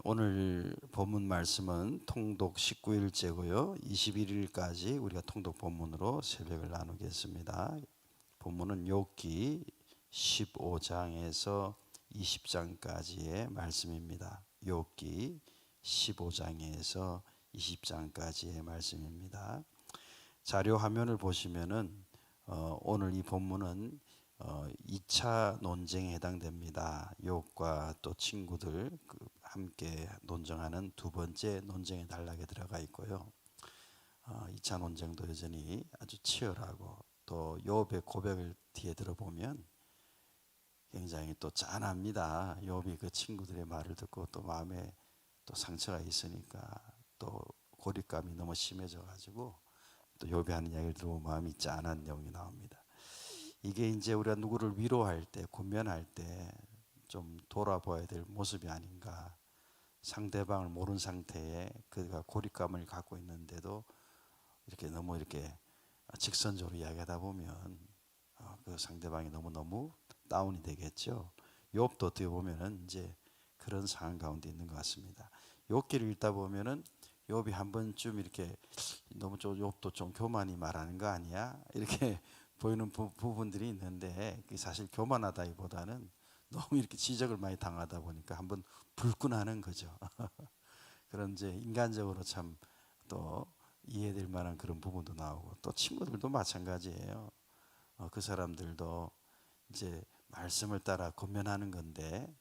오늘 본문 말씀은 통독 19일째고요. 21일까지 우리가 통독 본문으로 새벽을 나누겠습니다. 본문은 욥기 15장에서 20장까지의 말씀입니다. 욥기 15장에서 20장까지의 말씀입니다. 자료 화면을 보시면은 오늘 이 본문은 2차 논쟁에 해당됩니다. 욥과 또 친구들 함께 논쟁하는 두 번째 논쟁의 단락에 들어가 있고요. 2차 논쟁도 여전히 아주 치열하고 또 욥의 고백을 뒤에 들어보면 굉장히 또 짠합니다. 욥이 그 친구들의 말을 듣고 또 마음에 또 상처가 있으니까 또 고립감이 너무 심해져 가지고 또 욥이 하는 이야기를 들어보면 마음이 짠한 내용이 나옵니다. 이게 이제 우리가 누구를 위로할 때, 권면할 때 좀 돌아봐야 될 모습이 아닌가. 상대방을 모르는 상태에 그가 고립감을 갖고 있는데도 이렇게 너무 이렇게 직선적으로 이야기하다 보면 그 상대방이 너무너무 다운이 되겠죠. 욥도 어떻게 보면은 이제 그런 상황 가운데 있는 것 같습니다. 욥기를 읽다 보면은 욥이 한 번쯤 이렇게 너무 좀 욥도 좀 교만히 말하는 거 아니야? 이렇게 보이는 부분들이 있는데 사실 교만하다기보다는 너무 이렇게 지적을 많이 당하다 보니까 한번 불끈하는 거죠. 그런 이제 인간적으로 참 또 이해될 만한 그런 부분도 나오고 또 친구들도 마찬가지예요. 그 사람들도 이제 말씀을 따라 권면하는 건데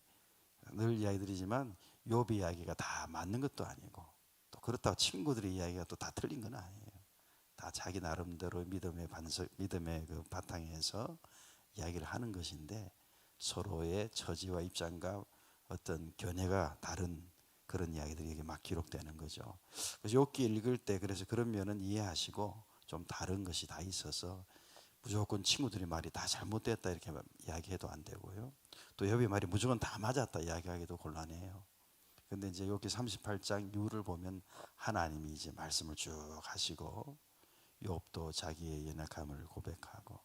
늘 이야기 드리지만 욥의 이야기가 다 맞는 것도 아니고 또 그렇다고 친구들의 이야기가 또 다 틀린 건 아니에요. 다 자기 나름대로 믿음의 그 바탕에서 이야기를 하는 것인데 서로의 처지와 입장과 어떤 견해가 다른 그런 이야기들이 여기 막 기록되는 거죠. 그래서 욥기 읽을 때 그래서 그런 면은 이해하시고 좀 다른 것이 다 있어서 무조건 친구들이 말이 다 잘못됐다 이렇게 이야기해도 안 되고요. 또 욥의 말이 무조건 다 맞았다 이야기하기도 곤란해요. 근데 이제 욥기 38장 이후를 보면 하나님이 이제 말씀을 쭉 하시고 욥도 자기의 연약함을 고백하고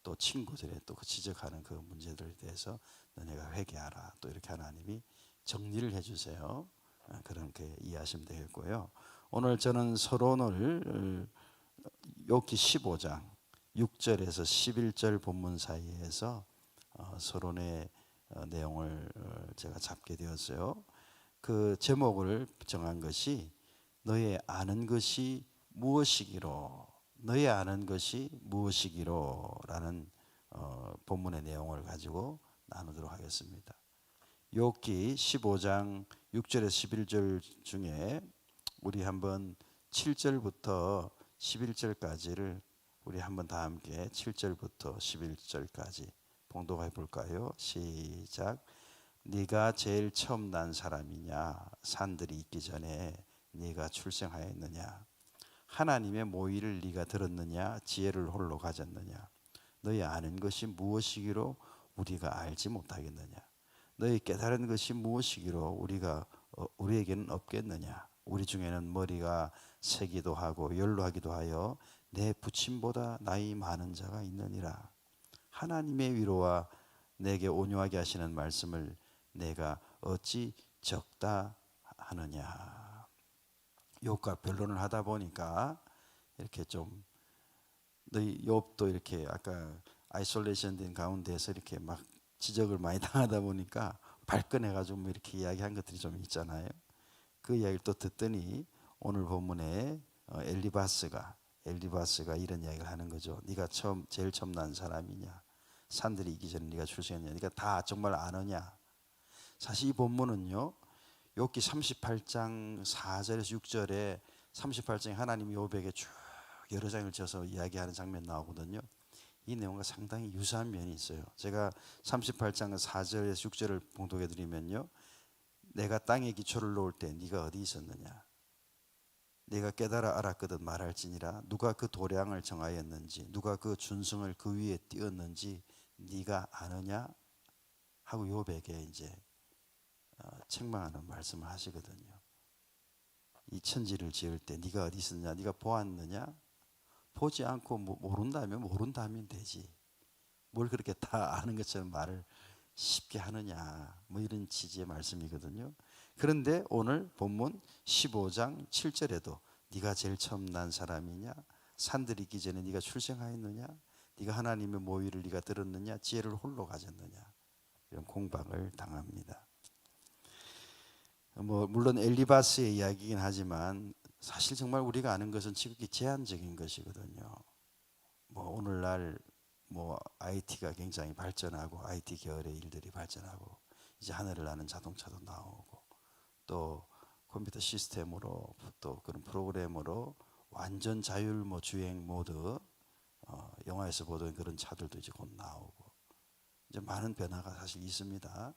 또 친구들의 또 그 지적하는 그 문제들에 대해서 너네가 회개하라 또 이렇게 하나님이 정리를 해주세요. 그렇게 이해하시면 되겠고요. 오늘 저는 서론을 욥기 15장 6절에서 11절 본문 사이에서 서론의 내용을 제가 잡게 되었어요. 그 제목을 정한 것이 너의 아는 것이 무엇이기로, 너의 아는 것이 무엇이기로 라는 본문의 내용을 가지고 나누도록 하겠습니다. 욥기 15장 6절에서 11절 중에 우리 한번 7절부터 11절까지를 우리 한번 다 함께 7절부터 11절까지 봉독해 볼까요? 시작. 네가 제일 처음 난 사람이냐? 산들이 있기 전에 네가 출생하였느냐? 하나님의 모의를 네가 들었느냐? 지혜를 홀로 가졌느냐? 너희 아는 것이 무엇이기로 우리가 알지 못하겠느냐? 너희 깨달은 것이 무엇이기로 우리에게는 없겠느냐? 우리 중에는 머리가 세기도 하고 연로하기도 하여 내 부친보다 나이 많은 자가 있느니라. 하나님의 위로와 내게 온유하게 하시는 말씀을 내가 어찌 적다 하느냐. 욥과 변론을 하다 보니까 이렇게 좀 너희 욥도 이렇게 아까 아이솔레이션 된 가운데서 이렇게 막 지적을 많이 당하다 보니까 발끈해가지고 뭐 이렇게 이야기한 것들이 좀 있잖아요. 그 이야기를 또 듣더니 오늘 본문에 엘리바스가 이런 이야기를 하는 거죠. 네가 제일 처음 난 사람이냐? 산들이 있기 전에 네가 출생했냐? 네가 다 정말 아느냐? 사실 이 본문은요. 욥기 38장 4절에서 6절에 38장에 하나님이 욥에게 쭉 여러 장을 지어서 이야기하는 장면 나오거든요. 이 내용과 상당히 유사한 면이 있어요. 제가 38장 4절에서 6절을 봉독해 드리면요. 내가 땅에 기초를 놓을 때 네가 어디 있었느냐? 내가 깨달아 알았거든 말할지니라. 누가 그 도량을 정하였는지 누가 그 준성을 그 위에 띄웠는지 네가 아느냐? 하고 욥에게 이제 책망하는 말씀을 하시거든요. 이 천지를 지을 때 네가 어디 있었냐? 네가 보았느냐? 보지 않고 모른다면 되지. 뭘 그렇게 다 아는 것처럼 말을 쉽게 하느냐. 뭐 이런 취지의 말씀이거든요. 그런데 오늘 본문 15장 7절에도 네가 제일 처음 난 사람이냐? 산들이 있기 전에 네가 출생하였느냐? 네가 하나님의 모의를 네가 들었느냐? 지혜를 홀로 가졌느냐? 이런 공박을 당합니다. 물론 엘리바스의 이야기이긴 하지만 사실 정말 우리가 아는 것은 지극히 제한적인 것이거든요. 오늘날 IT가 굉장히 발전하고 IT 계열의 일들이 발전하고 이제 하늘을 나는 자동차도 나오고 또 컴퓨터 시스템으로 또 그런 프로그램으로 완전 자율 주행 모드, 영화에서 보던 그런 차들도 이제 곧 나오고 이제 많은 변화가 사실 있습니다.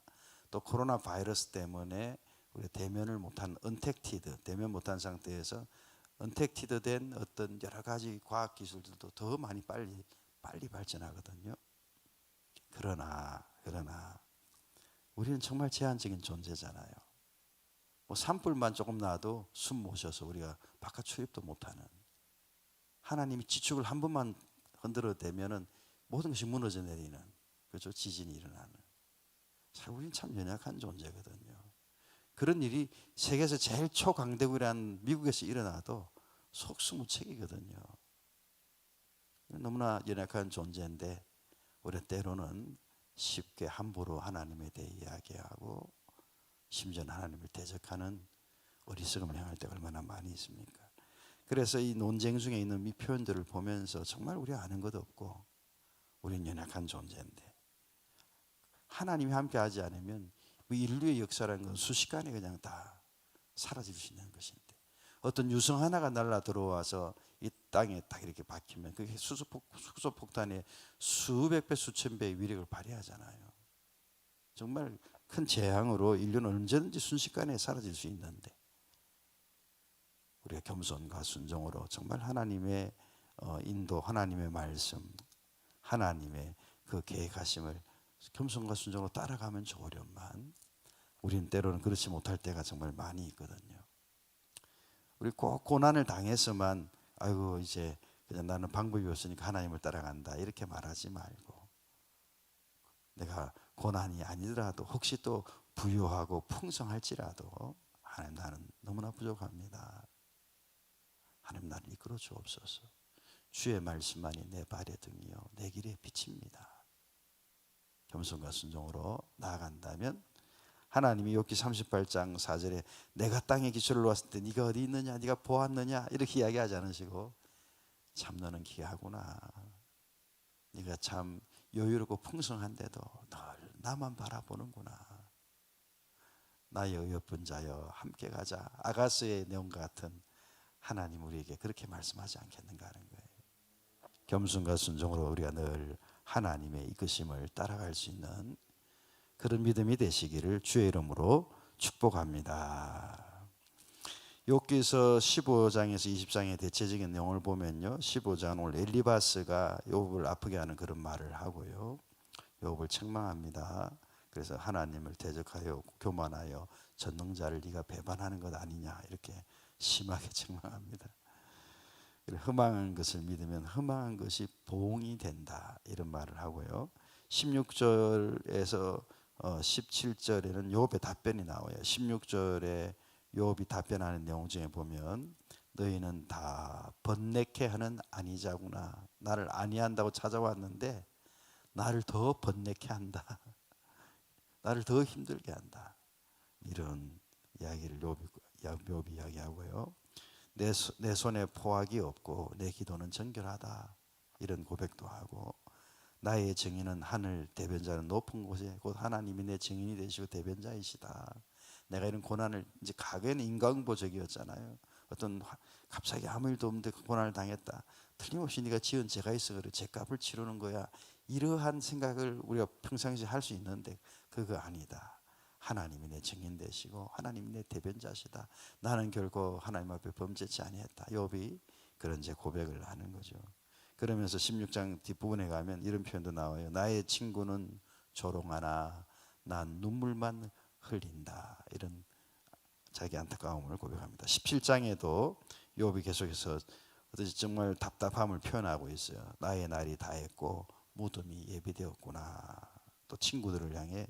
또 코로나 바이러스 때문에 우리 대면을 못한 언택티드, 대면 못한 상태에서 언택티드 된 어떤 여러 가지 과학 기술들도 더 많이 빨리 발전하거든요. 그러나 우리는 정말 제한적인 존재잖아요. 산불만 조금 나도 숨 모셔서 우리가 바깥 출입도 못하는, 하나님이 지축을 한 번만 흔들어 대면은 모든 것이 무너져 내리는, 그렇죠? 지진이 일어나는. 사실 우리는 참 연약한 존재거든요. 그런 일이 세계에서 제일 초강대국이란 미국에서 일어나도 속수무책이거든요. 너무나 연약한 존재인데 우리 때로는 쉽게 함부로 하나님에 대해 이야기하고 심지어 하나님을 대적하는 어리석음을 행할 때가 얼마나 많이 있습니까? 그래서 이 논쟁 중에 있는 이 표현들을 보면서 정말 우리가 아는 것도 없고 우리는 연약한 존재인데 하나님이 함께하지 않으면 인류의 역사라는 건 순식간에 그냥 다 사라질 수 있는 것인데 어떤 유성 하나가 날라 들어와서 이 땅에 딱 이렇게 박히면 그게 수소폭탄의 수백 배 수천 배의 위력을 발휘하잖아요. 정말 큰 재앙으로 인류는 언제든지 순식간에 사라질 수 있는데 우리가 겸손과 순종으로 정말 하나님의 인도, 하나님의 말씀, 하나님의 그 계획하심을 겸손과 순종으로 따라가면 좋으련만 우리는 때로는 그렇지 못할 때가 정말 많이 있거든요. 우리 꼭 고난을 당해서만 아이고 이제 그냥 나는 방법이 없으니까 하나님을 따라간다 이렇게 말하지 말고, 내가 고난이 아니더라도 혹시 또 부유하고 풍성할지라도 하나님 나는 너무나 부족합니다. 하나님 나를 이끌어 주옵소서. 주의 말씀만이 내 발의 등이요 내 길의 빛입니다. 겸손과 순종으로 나아간다면 하나님이 욥기 38장 4절에 내가 땅에 기초를 놓았을 때 네가 어디 있느냐, 네가 보았느냐 이렇게 이야기하지 않으시고 참 너는 귀하구나, 네가 참 여유롭고 풍성한데도 늘 나만 바라보는구나, 나의 어여쁜 자여 함께 가자, 아가스의 내용과 같은 하나님 우리에게 그렇게 말씀하지 않겠는가 하는 거예요. 겸손과 순종으로 우리가 늘 하나님의 이끄심을 따라갈 수 있는 그런 믿음이 되시기를 주의 이름으로 축복합니다. 욥기서 15장에서 20장의 대체적인 내용을 보면요, 15장은 오늘 엘리바스가 욥을 아프게 하는 그런 말을 하고요, 욥을 책망합니다. 그래서 하나님을 대적하여 교만하여 전능자를 네가 배반하는 것 아니냐 이렇게 심하게 책망합니다. 흠망한 것을 믿으면 흠망한 것이 보응이 된다 이런 말을 하고요, 16절에서 17절에는 욥의 답변이 나와요. 16절에 욥이 답변하는 내용 중에 보면 너희는 다 번뇌케 하는 아니자구나, 나를 아니한다고 찾아왔는데 나를 더 번뇌케 한다, 나를 더 힘들게 한다, 이런 이야기를 욥이 이야기하고요, 내 손에 포악이 없고 내 기도는 정결하다 이런 고백도 하고, 나의 증인은 하늘, 대변자는 높은 곳에 곧 하나님이 내 증인이 되시고 대변자이시다. 내가 이런 고난을, 이제 과거에는 인과응보적이었잖아요. 어떤 갑자기 아무 일도 없는데 고난을 당했다, 틀림없이 네가 지은 죄가 있어 그래 죄값을 치르는 거야, 이러한 생각을 우리가 평상시에 할 수 있는데 그거 아니다. 하나님이 내 증인 되시고 하나님이 내 대변자시다. 나는 결코 하나님 앞에 범죄치 아니했다. 욥이 그런 제 고백을 하는 거죠. 그러면서 16장 뒷부분에 가면 이런 표현도 나와요. 나의 친구는 조롱하나 난 눈물만 흘린다. 이런 자기 안타까움을 고백합니다. 17장에도 욥이 계속해서 어떻게 정말 답답함을 표현하고 있어요. 나의 날이 다했고 무덤이 예비되었구나. 또 친구들을 향해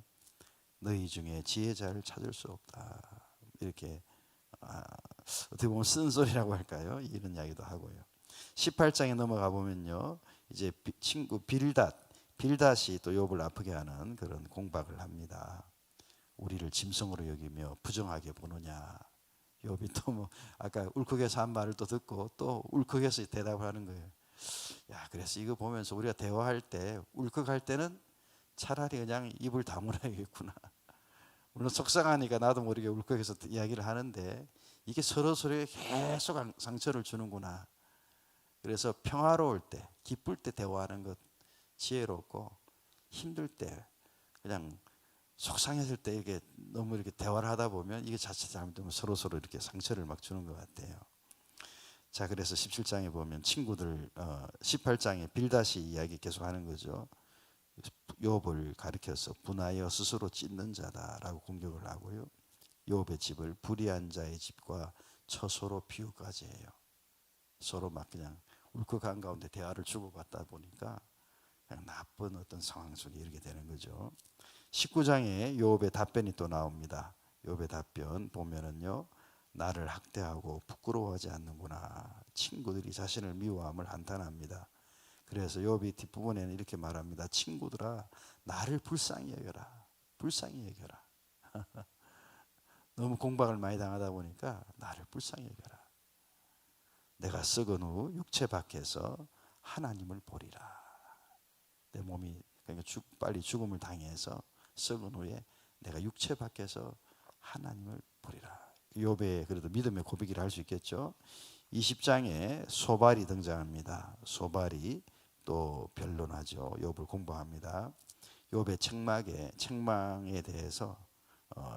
너희 중에 지혜자를 찾을 수 없다. 이렇게 어떻게 보면 쓴소리라고 할까요? 이런 이야기도 하고요. 18장에 넘어가 보면요, 이제 친구 빌닷이 또 욥을 아프게 하는 그런 공박을 합니다. 우리를 짐승으로 여기며 부정하게 보느냐. 욥이 또 뭐 아까 울컥해서 한 말을 또 듣고 또 울컥해서 대답을 하는 거예요. 야, 그래서 이거 보면서 우리가 대화할 때 울컥할 때는 차라리 그냥 입을 다물어야겠구나. 물론 속상하니까 나도 모르게 울컥해서 이야기를 하는데 이게 서로에게 계속 상처를 주는구나. 그래서 평화로울 때, 기쁠 때 대화하는 것 지혜롭고, 힘들 때 그냥 속상했을 때 이렇게 너무 이렇게 대화를 하다 보면 이게 자칫 잘못되면 서로 이렇게 상처를 막 주는 것 같아요. 자, 그래서 17장에 보면 친구들 18장에 빌닷이 이야기 계속 하는 거죠. 욥을 가리켜서 분하여 스스로 찢는 자다라고 공격을 하고요. 욥의 집을 불의한 자의 집과 처소로 비유까지 해요. 서로 막 그냥 울컥한 가운데 대화를 주고받다 보니까 그냥 나쁜 어떤 상황 속에 이르게 되는 거죠. 19장에 욥의 답변이 또 나옵니다. 욥의 답변 보면은요, 나를 학대하고 부끄러워하지 않는구나. 친구들이 자신을 미워함을 한탄합니다. 그래서 욥이 뒷부분에는 이렇게 말합니다. 친구들아, 나를 불쌍히 여겨라. 불쌍히 여겨라. 너무 공박을 많이 당하다 보니까 나를 불쌍히 여겨라. 내가 썩은 후 육체 밖에서 하나님을 보리라. 내 몸이 그러니까 빨리 죽음을 당해서 썩은 후에 내가 육체 밖에서 하나님을 보리라. 욥의 그래도 믿음의 고백이라 할 수 있겠죠. 20장에 소발이 등장합니다. 소발이 또 변론하죠. 욥을 공부합니다. 욥의 책망에 대해서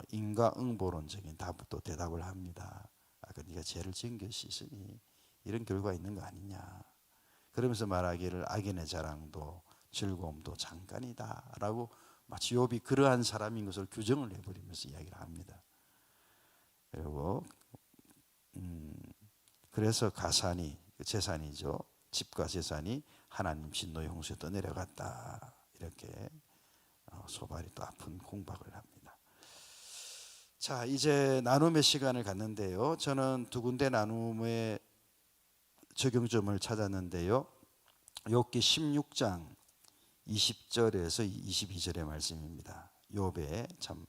인과응보론적인 답도 대답을 합니다. 아까 네가 죄를 지은 것이 있으니 이런 결과가 있는 거 아니냐. 그러면서 말하기를 악인의 자랑도 즐거움도 잠깐이다라고 마치 욥이 그러한 사람인 것을 규정을 해버리면서 이야기를 합니다. 그리고 그래서 가산이 재산이죠. 집과 재산이 하나님 진노의 홍수에 떠내려갔다. 이렇게 소발이 또 아픈 공박을 합니다. 자, 이제 나눔의 시간을 갖는데요. 저는 두 군데 나눔의 적용점을 찾았는데요. 욥기 16장 20절에서 22절의 말씀입니다. 욥의 참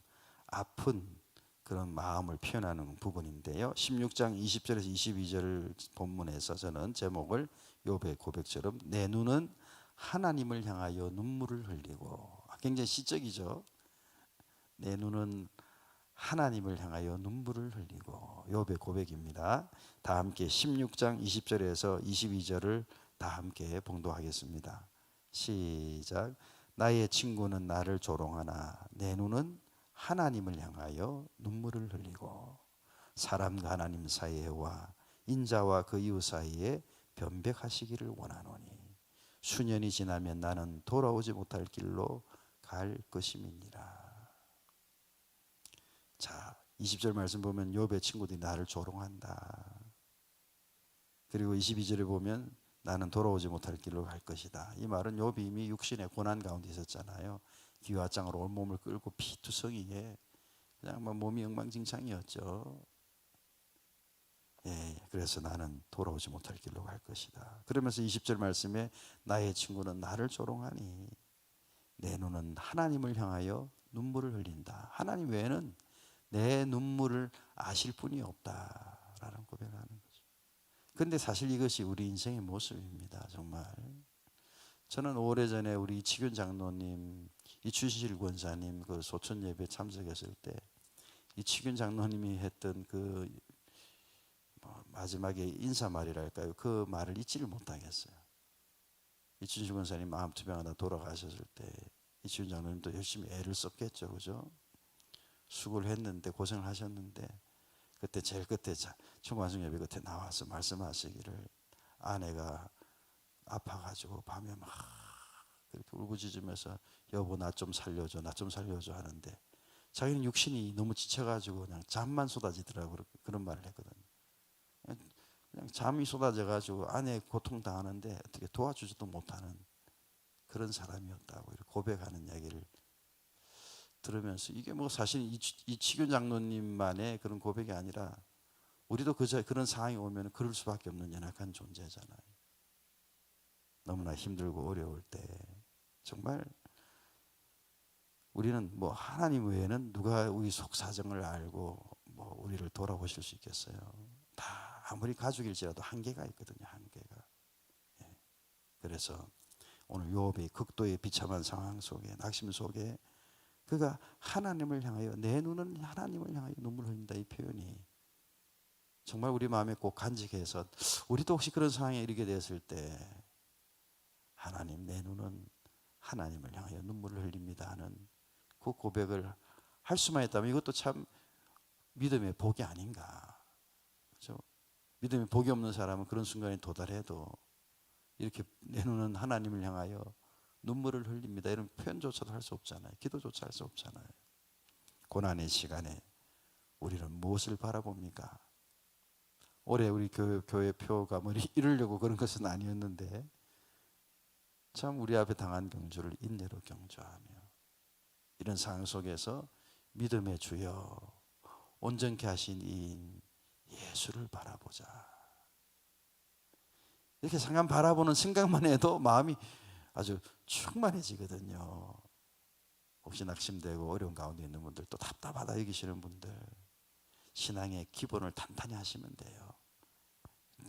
아픈 그런 마음을 표현하는 부분인데요. 16장 20절에서 22절 본문에서 저는 제목을 욥의 고백처럼 내 눈은 하나님을 향하여 눈물을 흘리고, 굉장히 시적이죠. 내 눈은 하나님을 향하여 눈물을 흘리고, 욥의 고백입니다. 다 함께 16장 20절에서 22절을 다 함께 봉독하겠습니다. 시작. 나의 친구는 나를 조롱하나 내 눈은 하나님을 향하여 눈물을 흘리고, 사람과 하나님 사이와 인자와 그 이웃 사이에 변백하시기를 원하노니 수년이 지나면 나는 돌아오지 못할 길로 갈 것임이니라. 자, 20절 말씀 보면 욥의 친구들이 나를 조롱한다. 그리고 22절에 보면 나는 돌아오지 못할 길로 갈 것이다. 이 말은 욥이 이미 육신의 고난 가운데 있었잖아요. 기와장으로 온몸을 끌고 피투성이에 그냥 뭐 몸이 엉망진창이었죠. 예, 그래서 나는 돌아오지 못할 길로 갈 것이다. 그러면서 20절 말씀에 나의 친구는 나를 조롱하니 내 눈은 하나님을 향하여 눈물을 흘린다. 하나님 외에는 내 눈물을 아실 분이 없다라는 고백을 하는 거죠. 그런데 사실 이것이 우리 인생의 모습입니다. 정말 저는 오래전에 우리 이치균 장로님, 이춘실 권사님 그 소천 예배 참석했을 때 이치균 장로님이 했던 그 마지막에 인사말이랄까요, 그 말을 잊지를 못하겠어요. 이춘실 권사님 마음 투병하다 돌아가셨을 때 이치균 장로님도 열심히 애를 썼겠죠, 그죠? 수고를 했는데 고생을 하셨는데 그때 제일 끝에 청관성 예배 끝에 나와서 말씀하시기를 아내가 아파가지고 밤에 막 그렇게 울부짖으면서 여보 나 좀 살려줘 나 좀 살려줘 하는데 자기는 육신이 너무 지쳐가지고 그냥 잠만 쏟아지더라고요. 그런 말을 했거든요. 그냥 잠이 쏟아져가지고 아내 고통당하는데 어떻게 도와주지도 못하는 그런 사람이었다고 이렇게 고백하는 이야기를 들으면서 이게 뭐 사실 이치균 장로님만의 그런 고백이 아니라 우리도 그런 상황이 오면 그럴 수밖에 없는 연약한 존재잖아요. 너무나 힘들고 어려울 때 정말 우리는 뭐 하나님 외에는 누가 우리 속 사정을 알고 뭐 우리를 돌아보실 수 있겠어요. 다 아무리 가족일지라도 한계가 있거든요. 한계가. 예. 그래서 오늘 욥이 극도의 비참한 상황 속에, 낙심 속에 그가 하나님을 향하여, 내 눈은 하나님을 향하여 눈물을 흘린다, 이 표현이 정말 우리 마음에 꼭 간직해서 우리도 혹시 그런 상황에 이르게 되었을 때 하나님, 내 눈은 하나님을 향하여 눈물을 흘립니다 하는 그 고백을 할 수만 있다면 이것도 참 믿음의 복이 아닌가. 그렇죠? 믿음의 복이 없는 사람은 그런 순간에 도달해도 이렇게 내 눈은 하나님을 향하여 눈물을 흘립니다 이런 표현조차도 할 수 없잖아요. 기도조차 할 수 없잖아요. 고난의 시간에 우리는 무엇을 바라봅니까? 올해 우리 교회 표가 뭐 이루려고 그런 것은 아니었는데 참 우리 앞에 당한 경주를 인내로 경주하며 이런 상황 속에서 믿음의 주여 온전케 하신 이인 예수를 바라보자. 이렇게 잠깐 바라보는 생각만 해도 마음이 아주 충만해지거든요. 혹시 낙심되고 어려운 가운데 있는 분들, 또 답답하다 여기시는 분들, 신앙의 기본을 탄탄히 하시면 돼요.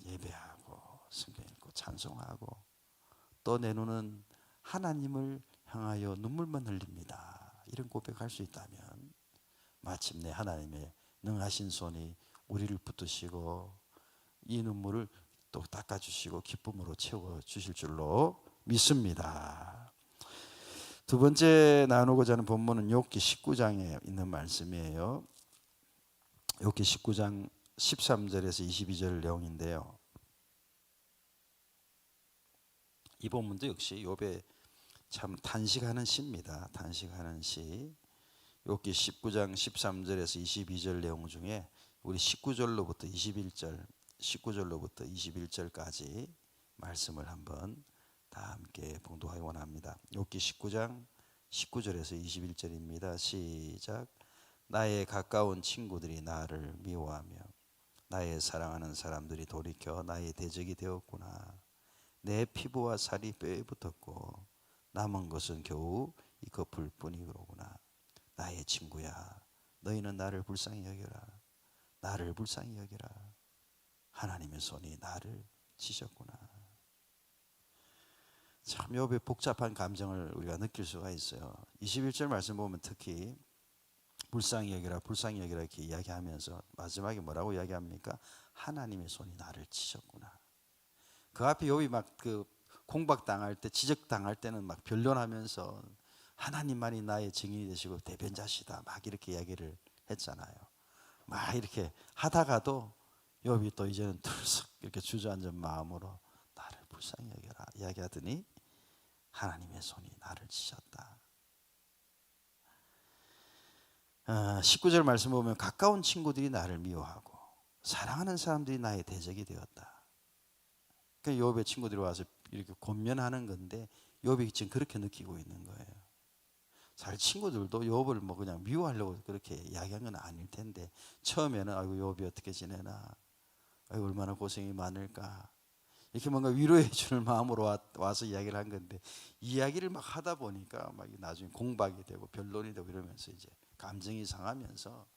예배하고 성경 읽고 찬송하고 또 내 눈은 하나님을 향하여 눈물만 흘립니다. 이런 고백할 수 있다면 마침내 하나님의 능하신 손이 우리를 붙드시고 이 눈물을 또 닦아주시고 기쁨으로 채워주실 줄로 믿습니다. 두 번째 나누고자 하는 본문은 욥기 19장에 있는 말씀이에요. 욥기 19장 13절에서 22절 내용인데요. 이 본문도 역시 욥의 참 탄식하는 시입니다. 탄식하는 시. 욥기 19장 13절에서 22절 내용 중에 우리 19절로부터 21절, 19절로부터 21절까지 말씀을 한번 다 함께 봉독하기 원합니다. 욥기 19장 19절에서 21절입니다. 시작. 나의 가까운 친구들이 나를 미워하며 나의 사랑하는 사람들이 돌이켜 나의 대적이 되었구나. 내 피부와 살이 뼈에 붙었고 남은 것은 겨우 이 거풀뿐이로구나. 나의 친구야, 너희는 나를 불쌍히 여겨라. 나를 불쌍히 여겨라. 하나님의 손이 나를 치셨구나. 참 욥의 복잡한 감정을 우리가 느낄 수가 있어요. 21절 말씀 보면 특히 불쌍히 여겨라, 불쌍히 여겨라 이렇게 이야기하면서 마지막에 뭐라고 이야기합니까? 하나님의 손이 나를 치셨구나. 그 앞에 욥이 막 그 공박당할 때, 지적당할 때는 막 변론하면서 하나님만이 나의 증인이 되시고 대변자시다 막 이렇게 이야기를 했잖아요. 막 이렇게 하다가도 욥이 또 이제는 들썩 이렇게 주저앉은 마음으로 나를 불쌍히 여겨라 이야기하더니 하나님의 손이 나를 치셨다. 19절 말씀 보면 가까운 친구들이 나를 미워하고 사랑하는 사람들이 나의 대적이 되었다. 그러니까 욥의 친구들이 와서 이렇게 권면하는 건데 욥이 지금 그렇게 느끼고 있는 거예요. 사실 친구들도 욥을 뭐 그냥 미워하려고 그렇게 이야기한 건 아닐 텐데 처음에는 아이고 욥이 어떻게 지내나, 아이고 얼마나 고생이 많을까 이렇게 뭔가 위로해 주는 마음으로 와서 이야기를 한 건데 이야기를 막 하다 보니까 막 나중에 공박이 되고 변론이 되고 이러면서 이제 감정이 상하면서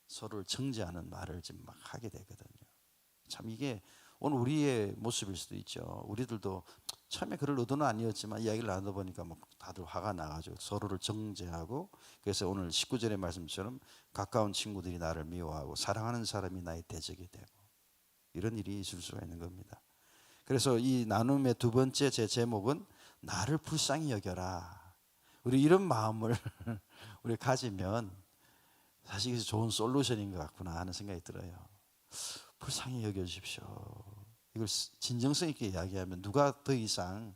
서로를 정죄하는 말을 지금 막 하게 되거든요. 참 이게 오늘 우리의 모습일 수도 있죠. 우리들도 처음에 그럴 의도는 아니었지만 이야기를 나누다 보니까 막 다들 화가 나가지고 서로를 정죄하고, 그래서 오늘 19절의 말씀처럼 가까운 친구들이 나를 미워하고 사랑하는 사람이 나의 대적이 되고 이런 일이 있을 수가 있는 겁니다. 그래서 이 나눔의 두 번째 제 제목은 나를 불쌍히 여겨라. 우리 이런 마음을 우리 가지면 사실 이게 좋은 솔루션인 것 같구나 하는 생각이 들어요. 불쌍히 여겨주십시오. 이걸 진정성 있게 이야기하면 누가 더 이상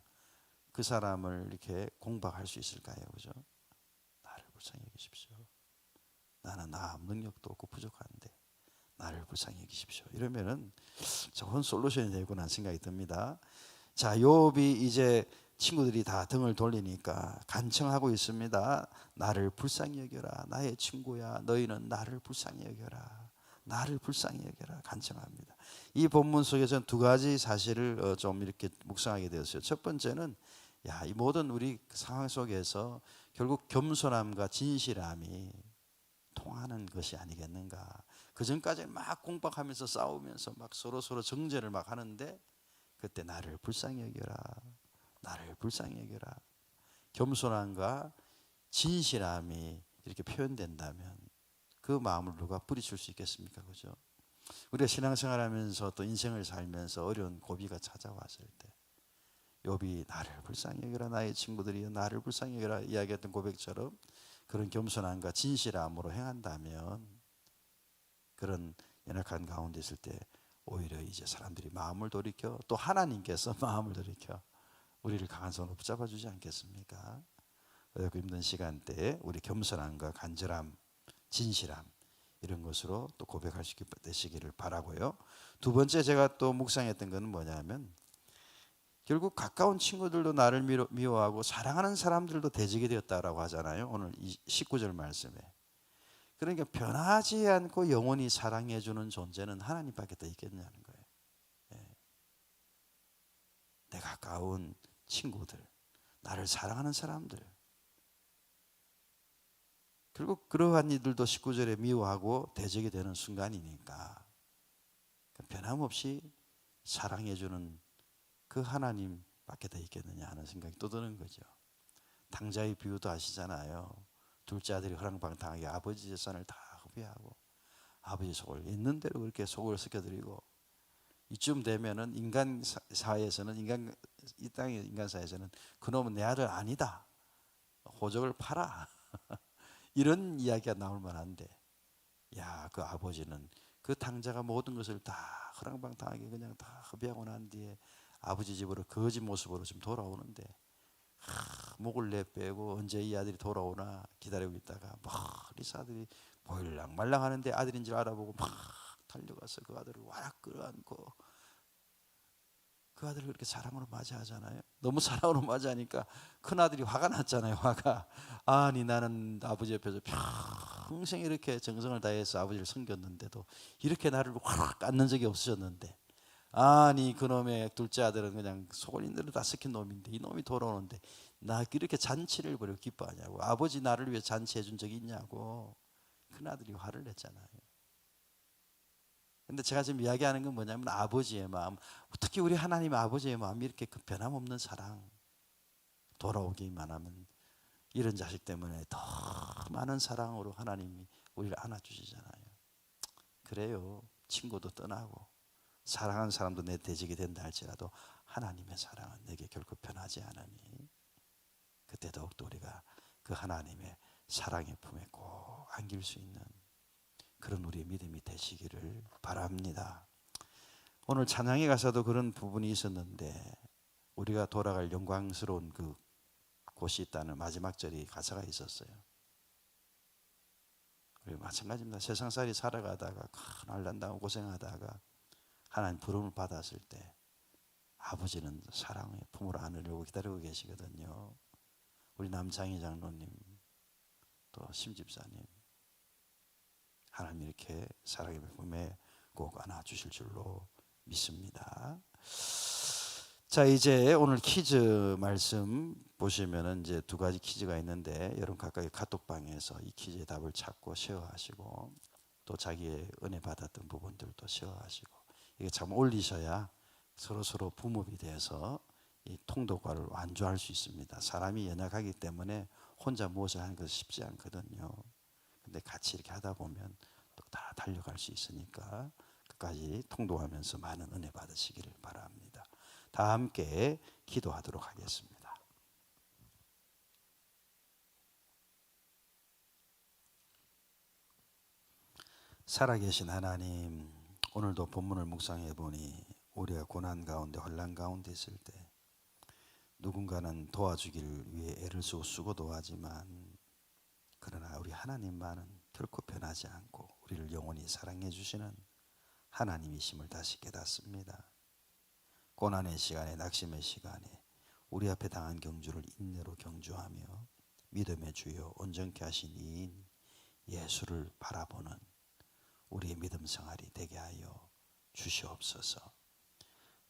그 사람을 이렇게 공박할 수 있을까요? 그죠? 나를 불쌍히 여기십시오. 나는 나 능력도 없고 부족한데 나를 불쌍히 여기십시오. 이러면은 좋은 솔루션이 되구나 생각이 듭니다. 자, 욥이 이제 친구들이 다 등을 돌리니까 간청하고 있습니다. 나를 불쌍히 여겨라. 나의 친구야. 너희는 나를 불쌍히 여겨라. 나를 불쌍히 여겨라. 간청합니다. 이 본문 속에서는 두 가지 사실을 좀 이렇게 묵상하게 되었어요. 첫 번째는 이 모든 우리 상황 속에서 결국 겸손함과 진실함이 통하는 것이 아니겠는가. 그 전까지 막 공박하면서 싸우면서 막 서로 정죄를 막 하는데 그때 나를 불쌍히 여겨라. 나를 불쌍히 여겨라. 겸손함과 진실함이 이렇게 표현된다면 그 마음을 누가 뿌리칠 수 있겠습니까? 그죠? 우리가 신앙생활하면서 또 인생을 살면서 어려운 고비가 찾아왔을 때 욥이 나를 불쌍히 여겨라. 나의 친구들이 나를 불쌍히 여겨라 이야기했던 고백처럼 그런 겸손함과 진실함으로 행한다면 그런 연약한 가운데 있을 때 오히려 이제 사람들이 마음을 돌이켜 또 하나님께서 마음을 돌이켜 우리를 강한 손으로 붙잡아 주지 않겠습니까? 어렵고 힘든 시간대에 우리 겸손함과 간절함, 진실함 이런 것으로 또 고백할 수 있게 되시기를 바라고요. 두 번째 제가 또 묵상했던 것은 뭐냐면 결국 가까운 친구들도 나를 미워하고 사랑하는 사람들도 대적이 되었다라고 하잖아요. 오늘 19절 말씀에. 그러니까 변하지 않고 영원히 사랑해 주는 존재는 하나님밖에 더 있겠냐는 거예요. 내 가까운 친구들, 나를 사랑하는 사람들. 결국 그러한 이들도 19절에 미워하고 대적이 되는 순간이니까 변함없이 사랑해 주는 그 하나님밖에 더 있겠느냐 하는 생각이 또 드는 거죠. 당자의 비유도 아시잖아요. 둘째 아들이 허랑방탕하게 아버지 재산을 다 허비하고 아버지 속을 있는 대로 그렇게 속을 썩여드리고 이쯤 되면은 인간 사회에서는 이 땅의 인간 사회에서는 그놈은 내 아들 아니다. 호적을 팔아. 이런 이야기가 나올 만한데 그 아버지는 그 당자가 모든 것을 다 허랑방탕하게 그냥 다 허비하고 난 뒤에 아버지 집으로 거지 모습으로 좀 돌아오는데 목을 내빼고 언제 이 아들이 돌아오나 기다리고 있다가 멀리서 아들이 보일랑말랑 하는데 아들인 줄 알아보고 막 달려가서 그 아들을 와락 끌어안고 그 아들을 그렇게 사랑으로 맞이하잖아요. 너무 사랑으로 맞이하니까 큰아들이 화가 났잖아요. 화가. 아니 나는 아버지 옆에서 평생 이렇게 정성을 다해서 아버지를 섬겼는데도 이렇게 나를 확 안는 적이 없으셨는데 아니 그놈의 둘째 아들은 그냥 속을 있는 대로 다 썩힌 놈인데 이 놈이 돌아오는데 나 이렇게 잔치를 벌여 기뻐하냐고. 아버지 나를 위해 잔치해 준 적이 있냐고 큰아들이 화를 냈잖아요. 근데 제가 지금 이야기하는 건 뭐냐면 아버지의 마음, 특히 우리 하나님 아버지의 마음이 이렇게 그 변함없는 사랑 돌아오기만 하면 이런 자식 때문에 더 많은 사랑으로 하나님이 우리를 안아주시잖아요. 그래요. 친구도 떠나고 사랑하는 사람도 내 대적이 된다 할지라도 하나님의 사랑은 내게 결코 변하지 않으니 그때 더욱더 우리가 그 하나님의 사랑의 품에 꼭 안길 수 있는 그런 우리의 믿음이 되시기를 바랍니다. 오늘 찬양에 가서도 그런 부분이 있었는데 우리가 돌아갈 영광스러운 그 곳이 있다는 마지막 절이 가사가 있었어요. 우리 마찬가지입니다. 세상살이 살아가다가 날란다고 고생하다가 하나님 부름을 받았을 때 아버지는 사랑의 품으로 안으려고 기다리고 계시거든요. 우리 남창희 장로님 또 심집사님 하나님 이렇게 사랑의 품에 꼭 안아주실 줄로 믿습니다. 자 이제 오늘 퀴즈 말씀 보시면은 이제 두 가지 퀴즈가 있는데 여러분 각각의 카톡방에서 이 퀴즈의 답을 찾고 쉐어하시고 또 자기의 은혜 받았던 부분들도 쉐어하시고 이게 참 올리셔야 서로 붐업이 돼서 이 통독과를 완주할 수 있습니다. 사람이 연약하기 때문에 혼자 무엇을 하는 것이 쉽지 않거든요. 근데 같이 이렇게 하다 보면 또 다 달려갈 수 있으니까 끝까지 통독하면서 많은 은혜 받으시기를 바랍니다. 다 함께 기도하도록 하겠습니다. 살아계신 하나님, 오늘도 본문을 묵상해 보니 우리가 고난 가운데 환난 가운데 있을 때 누군가는 도와주기를 위해 애를 쓰고 도와지만 그러나 우리 하나님만은 결코 변하지 않고 우리를 영원히 사랑해 주시는 하나님이심을 다시 깨닫습니다. 고난의 시간에 낙심의 시간에 우리 앞에 당한 경주를 인내로 경주하며 믿음의 주요 온전케 하신 이인 예수를 바라보는 우리의 믿음 생활이 되게 하여 주시옵소서.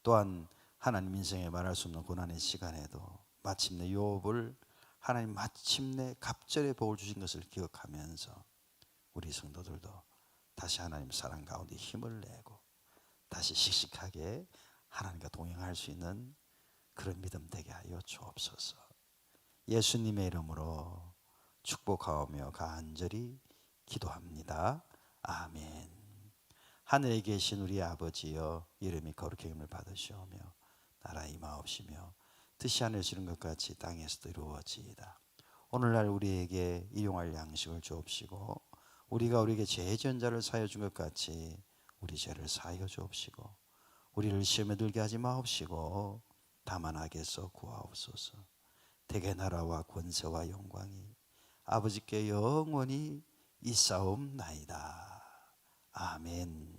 또한 하나님 인생에 말할 수 없는 고난의 시간에도 마침내 욥을 하나님 마침내 갑절의 복을 주신 것을 기억하면서 우리 성도들도 다시 하나님 사랑 가운데 힘을 내고 다시 씩씩하게 하나님과 동행할 수 있는 그런 믿음 되게 하여 주옵소서. 예수님의 이름으로 축복하오며 간절히 기도합니다. 아멘. 하늘에 계신 우리 아버지여, 이름이 거룩히 여김을 받으시오며 나라 임하옵시며 뜻이 하늘에서 이룬 것 같이 땅에서도 이루어지이다. 오늘날 우리에게 일용할 양식을 주옵시고 우리가 우리에게 죄 지은 자를 사하여 준 것 같이 우리 죄를 사하여 주옵시고 우리를 시험에 들게 하지 마옵시고 다만 악에서 구하옵소서. 대개 나라와 권세와 영광이 아버지께 영원히 있사옵나이다. 아멘.